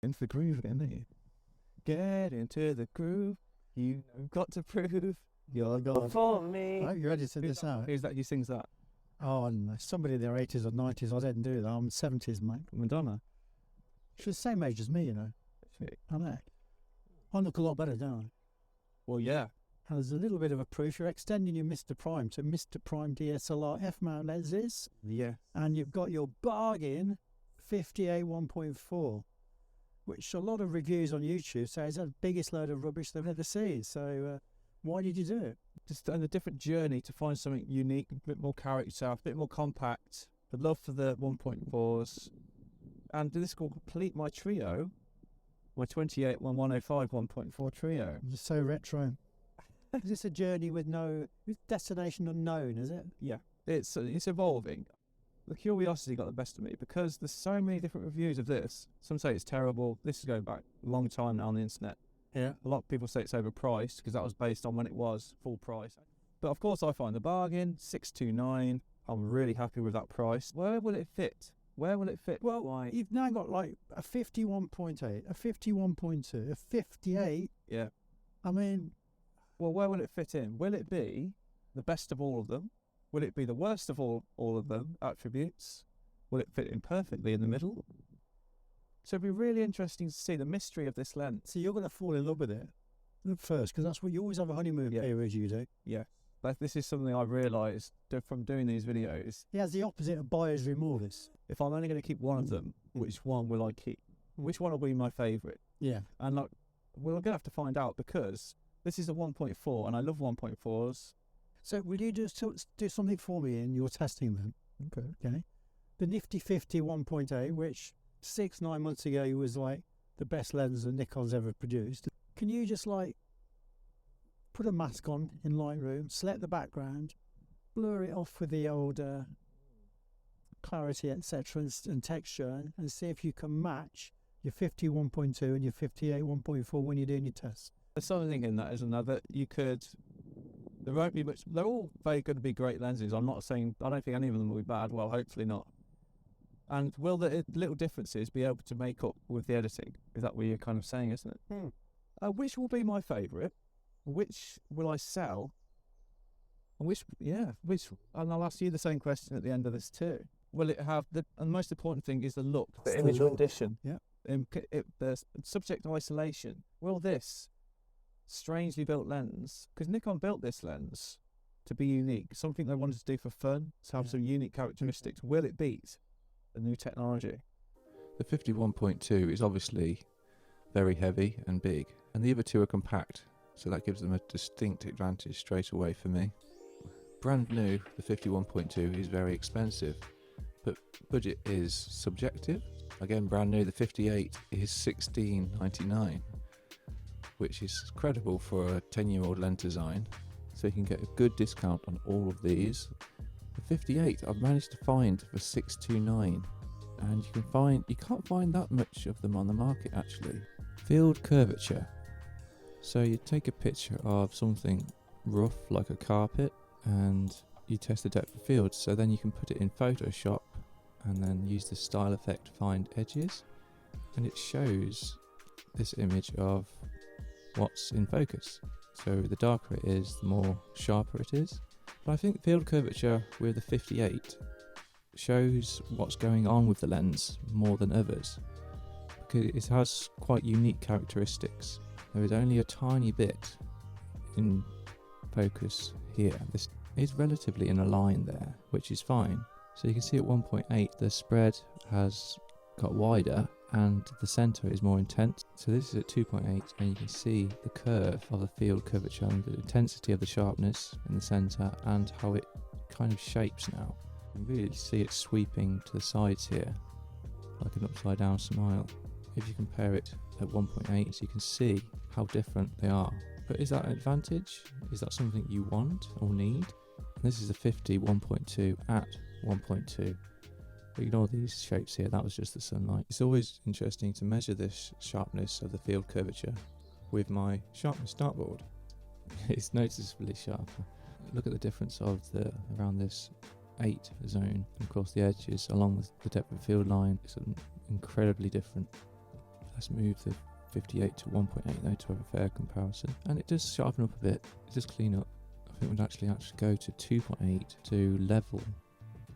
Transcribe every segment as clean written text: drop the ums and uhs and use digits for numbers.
Into the groove again, ain't you? Get into the groove. You got to prove you're God for me. Oh, you ready to this out? Who's that? Who sings that? Oh, I don't know. Somebody in their 80s or 90s. I didn't do that. I'm 70s, mate. Madonna. She's the same age as me, you know. I know. I look a lot better, don't I? Well, yeah. And there's a little bit of a proof. You're extending your Mr. Prime to Mr. Prime DSLR F-mount lenses. Yeah. And you've got your bargain 58 1.4, which a lot of reviews on YouTube say is the biggest load of rubbish they've ever seen. So why did you do it? Just on a different journey to find something unique, a bit more character, a bit more compact. The love for the 1.4s. And this will complete my trio. My 28 105 1.4 trio. It's so retro. Is this a journey with no destination unknown, is it? Yeah. It's evolving. The curiosity got the best of me because there's so many different reviews of this. Some say it's terrible. This is going back a long time now on the internet. Yeah. A lot of people say it's overpriced because that was based on when it was full price. But of course I find the bargain, $629. I'm really happy with that price. Where will it fit? Where will it fit? Well, you've now got like a 51.8, a 51.2, a 58. Yeah. I mean... Well, where will it fit in? Will it be the best of all of them? Will it be the worst of all of them attributes? Will it fit in perfectly in the middle? So it'd be really interesting to see the mystery of this lens. So you're going to fall in love with it at first, because that's what you always have a honeymoon period, you do. Yeah. But this is something I realised from doing these videos. He has the opposite of buyer's remorse. If I'm only going to keep one of them, which one will I keep? Which one will be my favourite? Yeah. And like, we're going to have to find out because this is a 1.4 and I love 1.4s. So will you just do something for me in your testing then? Okay. The Nifty 50 1.8, which 6-9 months ago was like the best lens that Nikon's ever produced. Can you just like put a mask on in Lightroom, select the background, blur it off with the old clarity, etc. and texture, and see if you can match your 51.2 and your 58 1.4 when you're doing your tests? There's something in that, isn't there, that you could... There won't be much... They're all very going to be great lenses. I'm not saying... I don't think any of them will be bad. Well, hopefully not. And will the little differences be able to make up with the editing? Is that what you're kind of saying, isn't it? Which will be my favourite? Which will I sell? And which... And I'll ask you the same question at the end of this too. Will it have... And the most important thing is the look. The image rendition. Yeah. The subject isolation. Will this strangely built lens, because Nikon built this lens to be unique, something they wanted to do for fun, to have some unique characteristics. Will it beat the new technology? The 51.2 is obviously very heavy and big, and the other two are compact, so that gives them a distinct advantage straight away for me. Brand new, the 51.2 is very expensive, but budget is subjective. Again, brand new, the 58 is $16.99. which is credible for a 10-year-old lens design, so you can get a good discount on all of these. The 58 I've managed to find for $629, and you can't find that much of them on the market actually. Field curvature. So you take a picture of something rough like a carpet and you test the depth of field, so then you can put it in Photoshop and then use the style effect to find edges, and it shows this image of what's in focus. So the darker it is, the more sharper it is. But I think field curvature with the 58 shows what's going on with the lens more than others, because it has quite unique characteristics. There is only a tiny bit in focus here. This is relatively in a line there, which is fine. So you can see at 1.8 the spread has got wider and the center is more intense. So this is at 2.8 and you can see the curve of the field curvature and the intensity of the sharpness in the center and how it kind of shapes now. You can really see it sweeping to the sides here like an upside down smile. If you compare it at 1.8 you can see how different they are. But is that an advantage? Is that something you want or need? And this is a 50 1.2 at 1.2. Ignore these shapes here, that was just the sunlight. It's always interesting to measure this sharpness of the field curvature with my sharpness dartboard. It's noticeably sharper. Look at the difference of around this 8 zone, and of course the edges along the depth of field line is incredibly different. Let's move the 58 to 1.8 though to have a fair comparison. And it does sharpen up a bit, it does clean up. I think we'd actually go to 2.8 to level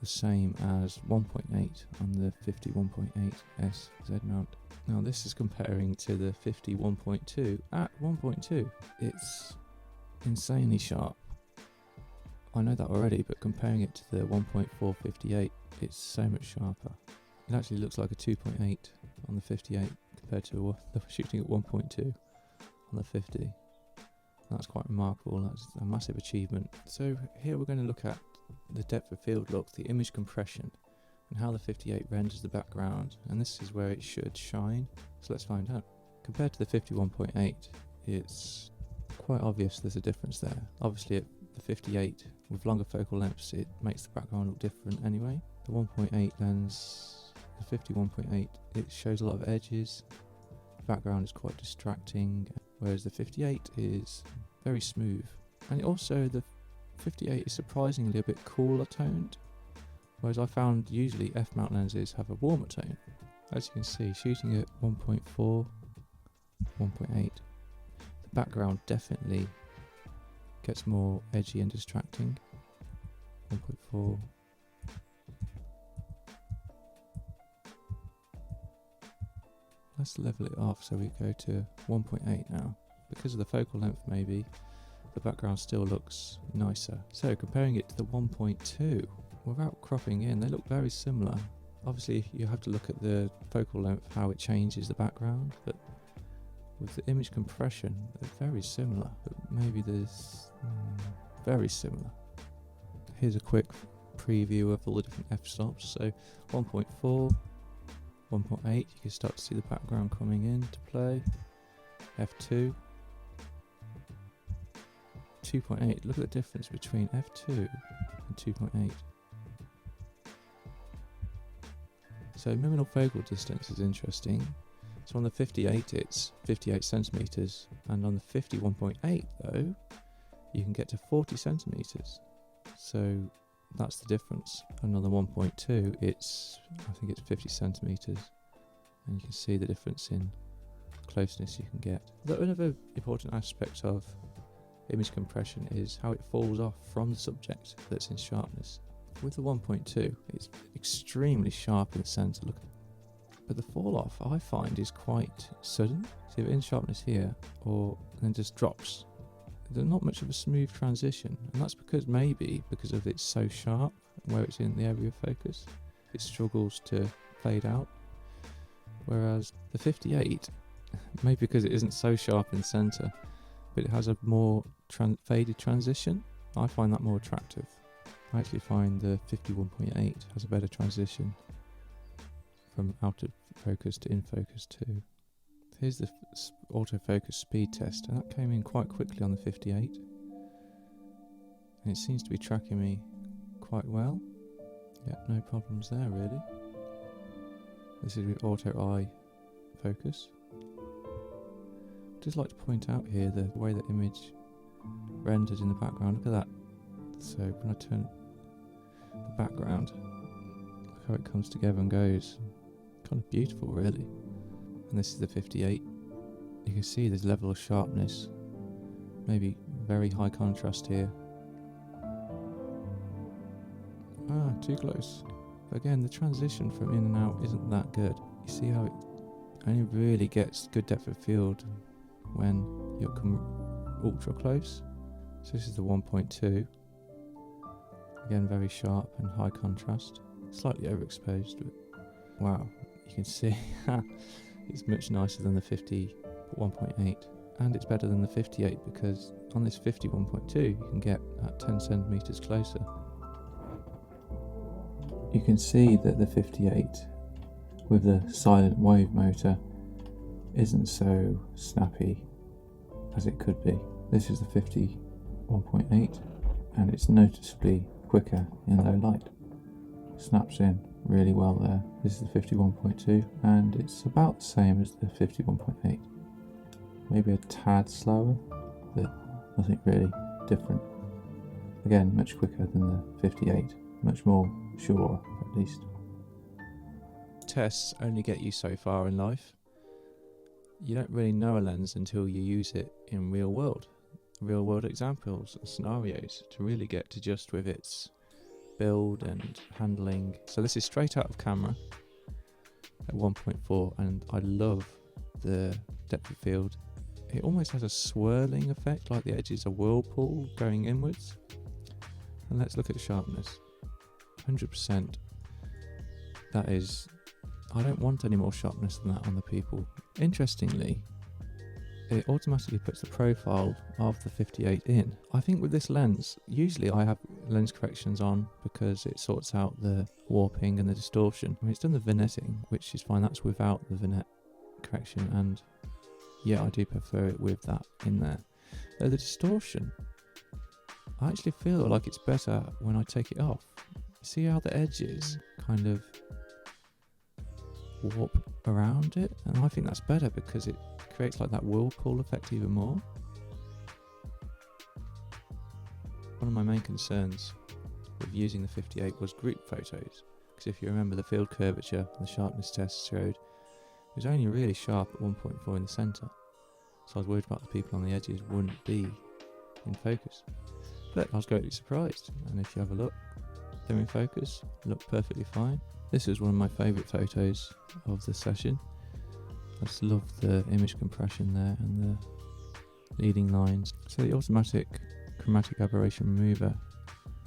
the same as 1.8 on the 51.8 SZ mount. Now this is comparing to the 51.2 at 1.2. It's insanely sharp. I know that already, but comparing it to the 1.4 58, it's so much sharper. It actually looks like a 2.8 on the 58 compared to shooting at 1.2 on the 50. That's quite remarkable. That's a massive achievement. So here we're going to look at the depth of field look, the image compression, and how the 58 renders the background, and this is where it should shine. So let's find out. Compared to the 51.8, it's quite obvious there's a difference there. Obviously at the 58 with longer focal lengths, it makes the background look different anyway. The 1.8 lens, the 51.8, it shows a lot of edges. The background is quite distracting, whereas the 58 is very smooth. And also the 58 is surprisingly a bit cooler toned, whereas I found usually f-mount lenses have a warmer tone. As you can see, shooting at 1.4, 1.8, the background definitely gets more edgy and distracting. 1.4. Let's level it off so we go to 1.8 now. Because of the focal length maybe, the background still looks nicer. So comparing it to the 1.2, without cropping in, they look very similar. Obviously you have to look at the focal length, how it changes the background, but with the image compression, they're very similar. But maybe there's very similar. Here's a quick preview of all the different f-stops. So 1.4, 1.8, you can start to see the background coming into play. f2, 2.8. Look at the difference between f2 and 2.8. So nominal focal distance is interesting. So on the 58 it's 58 centimeters, and on the 51.8 though, you can get to 40 centimeters. So that's the difference. And on the 1.2 I think it's 50 centimeters, and you can see the difference in closeness you can get. Another important aspect of image compression is how it falls off from the subject that's in sharpness. With the 1.2, it's extremely sharp in the centre, but the fall off I find is quite sudden. So in sharpness here, or then just drops. There's not much of a smooth transition, and that's because of it's so sharp where it's in the area of focus, it struggles to fade out. Whereas the 58, maybe because it isn't so sharp in the centre, but it has a more faded transition. I find that more attractive. I actually find the 51.8 has a better transition from out of focus to in focus too. Here's the autofocus speed test, and that came in quite quickly on the 58, and it seems to be tracking me quite well. Yeah, no problems there really. This is with auto eye focus. Just like to point out here the way the image renders in the background. Look at that. So when I turn the background, look how it comes together and goes. Kind of beautiful really. And this is the 58. You can see there's level of sharpness, maybe very high contrast here. Too close. But again, the transition from in and out isn't that good. You see how it only really gets good depth of field when you come ultra close. So this is the 1.2. Again, very sharp and high contrast. Slightly overexposed, but wow, you can see it's much nicer than the 51.8, and it's better than the 58 because on this 51.2 you can get at 10 centimeters closer. You can see that the 58 with the silent wave motor isn't so snappy as it could be. This is the 51.8, and it's noticeably quicker in low light. Snaps in really well there. This is the 51.2, and it's about the same as the 51.8. Maybe a tad slower, but nothing really different. Again, much quicker than the 58, much more sure at least. Tests only get you so far in life. you don't really know a lens until you use it in real world examples and scenarios to really get to just with its build and handling. So this is straight out of camera at 1.4, and I love the depth of field. It almost has a swirling effect, like the edge is a whirlpool going inwards. And let's look at sharpness. 100%. That is, I don't want any more sharpness than that on the people. Interestingly, it automatically puts the profile of the 58 in. I think with this lens, usually I have lens corrections on because it sorts out the warping and the distortion. I mean, it's done the vignetting, which is fine. That's without the vignette correction, and yeah, I do prefer it with that in there. Though the distortion, I actually feel like it's better when I take it off. See how the edges kind of warp around it, and I think that's better because it creates like that whirlpool effect even more. One of my main concerns with using the 58 was group photos, because if you remember, the field curvature and the sharpness test showed it was only really sharp at 1.4 in the centre, so I was worried about the people on the edges wouldn't be in focus. But I was greatly surprised, and if you have a look, they're in focus, look perfectly fine. This is one of my favourite photos of the session. I just love the image compression there and the leading lines. So the automatic chromatic aberration remover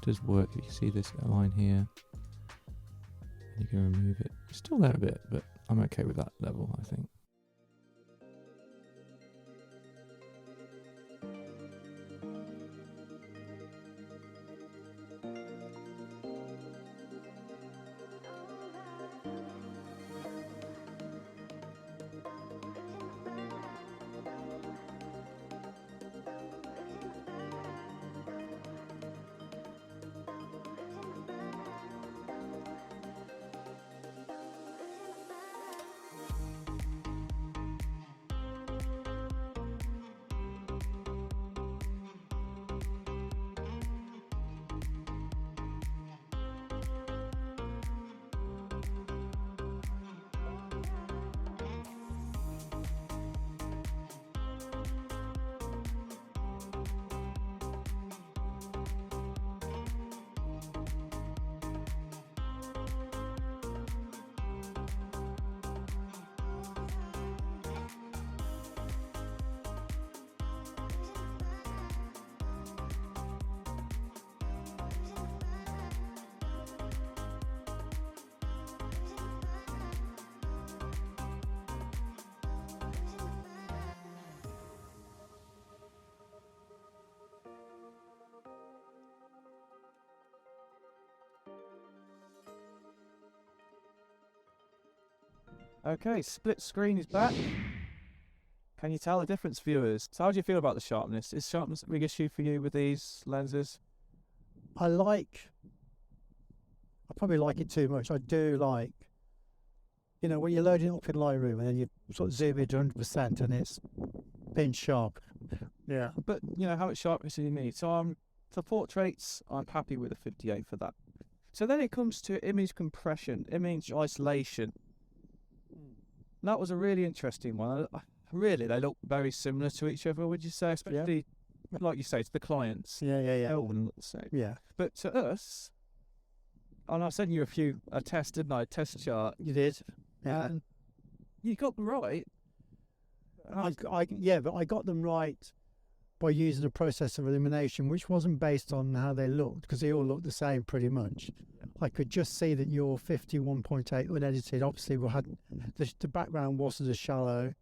does work. You can see this line here, and you can remove it. It's still there a bit, but I'm okay with that level, I think. Okay, split screen is back. Can you tell the difference, viewers? So how do you feel about the sharpness? Is sharpness a big issue for you with these lenses? I probably like it too much. I do like, when you're loading it up in Lightroom and then you sort of zoom it to 100% and it's pinch sharp. Yeah. But, how much sharpness do you need? So for portraits, I'm happy with a 58 for that. So then it comes to image compression, image isolation. That was a really interesting one. Really, they look very similar to each other, would you say? Especially, like you say, to the clients. Yeah. They all look the same. Yeah. But to us, and I sent you a test, didn't I? A test chart. You did. Yeah. And you got them right. But I got them right by using a process of elimination, which wasn't based on how they looked, because they all looked the same pretty much. I could just see that your 51.8 unedited, obviously, the background wasn't as shallow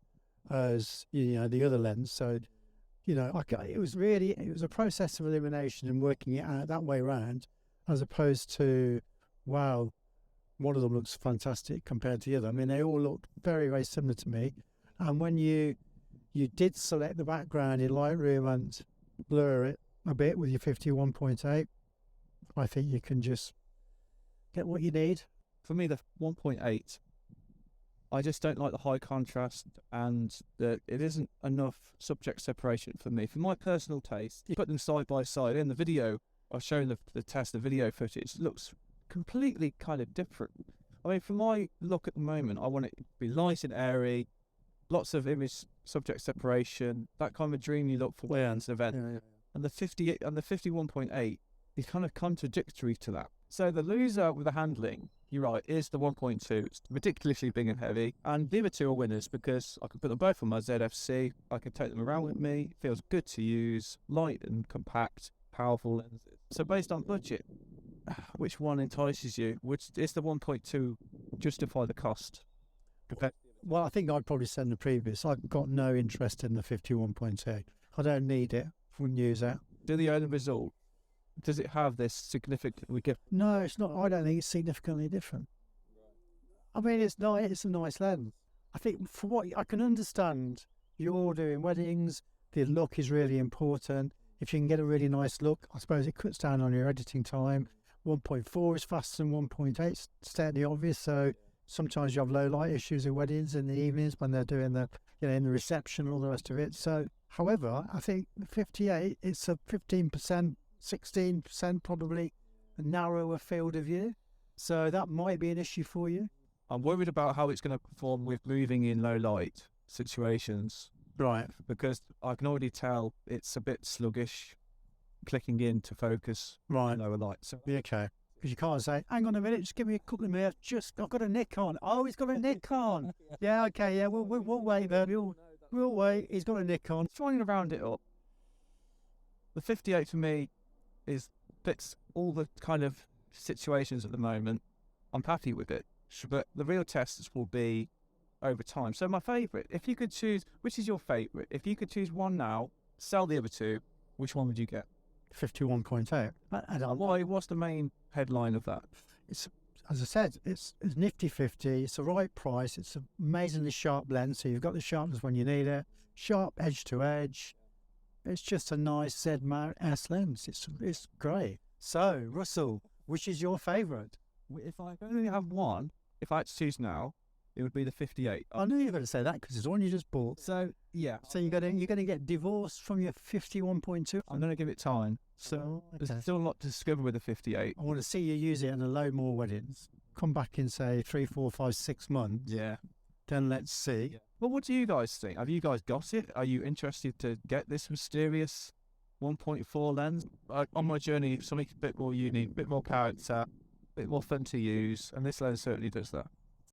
as the other lens. So, it was a process of elimination and working it out that way around, as opposed to, wow, one of them looks fantastic compared to the other. I mean, they all looked very, very similar to me. And when you did select the background in Lightroom and blur it a bit with your 51.8, I think you can just get what you need. For me, the 1.8, I just don't like the high contrast, and it isn't enough subject separation for me. For my personal taste, you put them side by side. In the video, I was showing the test, the video footage, looks completely kind of different. I mean, for my look at the moment, I want it to be light and airy, lots of image subject separation, that kind of dream you look for when it's an event. Yeah. And the 58 and the 51.8 is kind of contradictory to that. So the loser with the handling, you're right, is the 1.2. It's ridiculously big and heavy. And the other two are winners because I can put them both on my ZFC. I can take them around with me. It feels good to use, light and compact, powerful lenses. So based on budget, which one entices you? Which is the 1.2 justify the cost? Well, I think I'd probably send the previous. I've got no interest in the 51.8. I don't need it. Wouldn't use it. Do the end result? Does it have this significantly different? No, it's not. I don't think it's significantly different. I mean, it's nice. It's a nice lens. I think for what I can understand, you're doing weddings. The look is really important. If you can get a really nice look, I suppose it cuts down on your editing time. 1.4 is faster than 1.8. Stating obvious. So sometimes you have low light issues at weddings in the evenings when they're doing the, in the reception and all the rest of it. So, however, I think the 58, it's a 15%, 16% probably a narrower field of view. So that might be an issue for you. I'm worried about how it's going to perform with moving in low light situations. Right. Because I can already tell it's a bit sluggish clicking in to focus Right. lower light. So Be okay. Because you can't say, hang on a minute, just give me a couple of minutes. I've got a Nikon. Oh, he's got a Nikon. Yeah, okay, yeah, we'll wait then. We'll wait. He's got a Nikon. trying to round it up, the 58 for me fits all the kind of situations at the moment. I'm happy with it, but the real tests will be over time. So my favourite, if you could choose, which is your favourite? If you could choose one now, sell the other two, which one would you get? 51.8. And Why? What's the main headline of that? it's, as I said, it's nifty 50. It's the right price. It's an amazingly sharp lens, so you've got the sharpness when you need it. Sharp edge to edge. It's just a nice Z mount S lens. It's great. So, Russell, which is your favourite? If I only have one, if I had to choose now, it would be the 58. I knew you were going to say that because it's the one you just bought. So yeah, So you're going to get divorced from your 51.2. I'm going to give it time. So okay. there's still a lot to discover with the 58. I want to see you use it in a load more weddings. Come back in, say, 3, 4, 5, 6 months. Yeah. Then let's see. Yeah. Well, what do you guys think? Have you guys got it? Are you interested to get this mysterious 1.4 lens? On my journey, something a bit more unique, a bit more character, a bit more fun to use, and this lens certainly does that.